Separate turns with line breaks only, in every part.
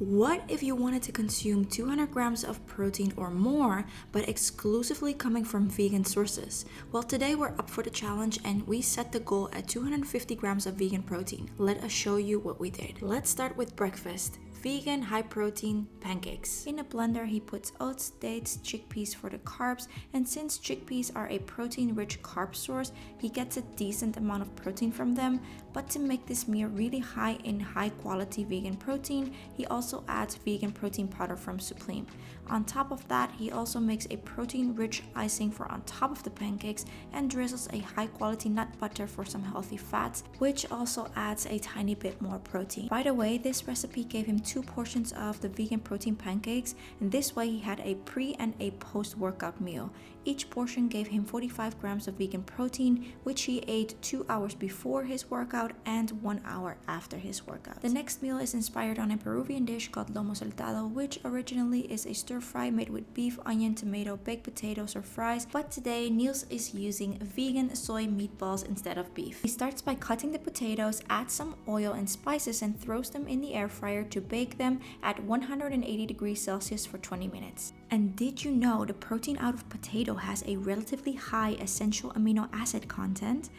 What if you wanted to consume 200 grams of protein or more, but exclusively coming from vegan sources? Well, today we're up for the challenge and we set the goal at 250 grams of vegan protein. Let us show you what we did. Let's start with breakfast. Vegan high-protein pancakes. In a blender, he puts oats, dates, chickpeas for the carbs, and since chickpeas are a protein-rich carb source, he gets a decent amount of protein from them. But to make this meal really high in high-quality vegan protein, he also adds vegan protein powder from Supreme. On top of that, he also makes a protein-rich icing for on top of the pancakes and drizzles a high-quality nut butter for some healthy fats, which also adds a tiny bit more protein. By the way, this recipe gave him 2 portions of the vegan protein pancakes, and this way he had a pre and a post-workout meal. Each portion gave him 45 grams of vegan protein, which he ate 2 hours before his workout and 1 hour after his workout. The next meal is inspired on a Peruvian dish called lomo saltado, which originally is a stir fry made with beef, onion, tomato, baked potatoes or fries, but today Niels is using vegan soy meatballs instead of beef. He starts by cutting the potatoes, adds some oil and spices and throws them in the air fryer to bake them at 180 degrees Celsius for 20 minutes. And did you know the protein out of potato has a relatively high essential amino acid content?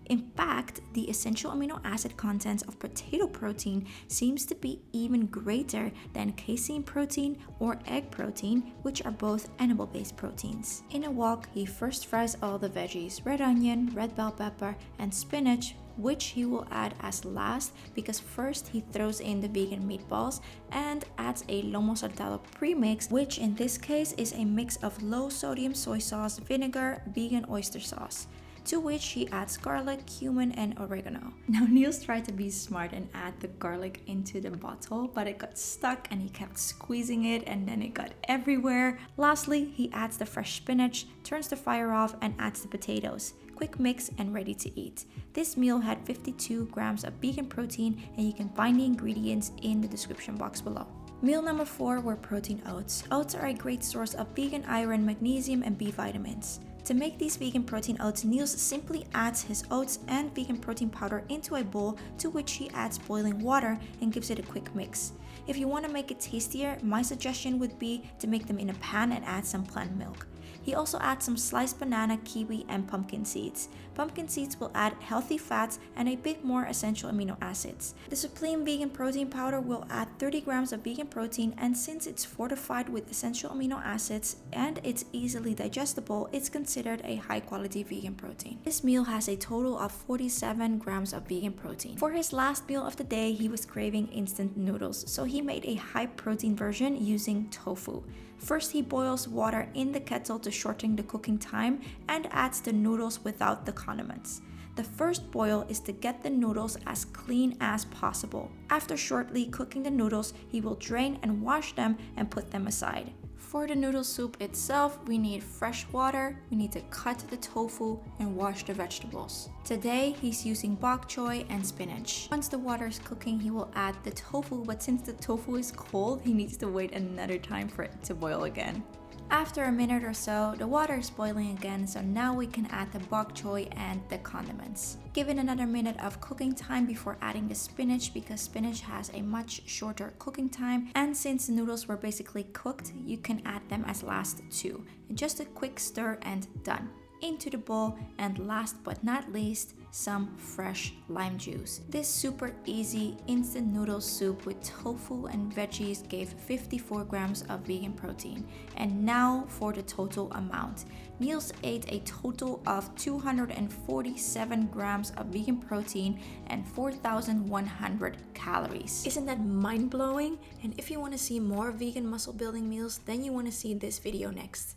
In fact, the essential amino acid content of potato protein seems to be even greater than casein protein or egg protein, which are both animal-based proteins. In a wok, he first fries all the veggies, red onion, red bell pepper, and spinach, which he will add as last because first he throws in the vegan meatballs and adds a lomo saltado premix, which in this case is a mix of low sodium soy sauce, vinegar, vegan oyster sauce, to which he adds garlic, cumin, and oregano. Now Niels tried to be smart and add the garlic into the bottle, but it got stuck and he kept squeezing it and then it got everywhere. Lastly, he adds the fresh spinach, turns the fire off, and adds the potatoes. Quick mix and ready to eat. This meal had 52 grams of vegan protein, and you can find the ingredients in the description box below. Meal number 4 were protein oats. Oats are a great source of vegan iron, magnesium, and B vitamins. To make these vegan protein oats, Niels simply adds his oats and vegan protein powder into a bowl, to which he adds boiling water and gives it a quick mix. If you want to make it tastier, my suggestion would be to make them in a pan and add some plant milk. He also adds some sliced banana, kiwi, and pumpkin seeds. Pumpkin seeds will add healthy fats and a bit more essential amino acids. The Supreme vegan protein powder will add 30 grams of vegan protein, and since it's fortified with essential amino acids and it's easily digestible, it's considered a high-quality vegan protein. This meal has a total of 47 grams of vegan protein. For his last meal of the day, he was craving instant noodles, so he made a high-protein version using tofu. First, he boils water in the kettle to shorten the cooking time and adds the noodles without the condiments. The first boil is to get the noodles as clean as possible. After shortly cooking the noodles, he will drain and wash them and put them aside. For the noodle soup itself, we need fresh water, we need to cut the tofu and wash the vegetables. Today, he's using bok choy and spinach. Once the water is cooking, he will add the tofu, but since the tofu is cold, he needs to wait another time for it to boil again. After a minute or so, the water is boiling again, so now we can add the bok choy and the condiments. Give it another minute of cooking time before adding the spinach, because spinach has a much shorter cooking time, and since the noodles were basically cooked, you can add them as last too. Just a quick stir and done. Into the bowl, and last but not least, some fresh lime juice. This super easy instant noodle soup with tofu and veggies gave 54 grams of vegan protein. And now for the total amount. Niels ate a total of 247 grams of vegan protein and 4,100 calories. Isn't that mind-blowing? And if you want to see more vegan muscle building meals, then you want to see this video next.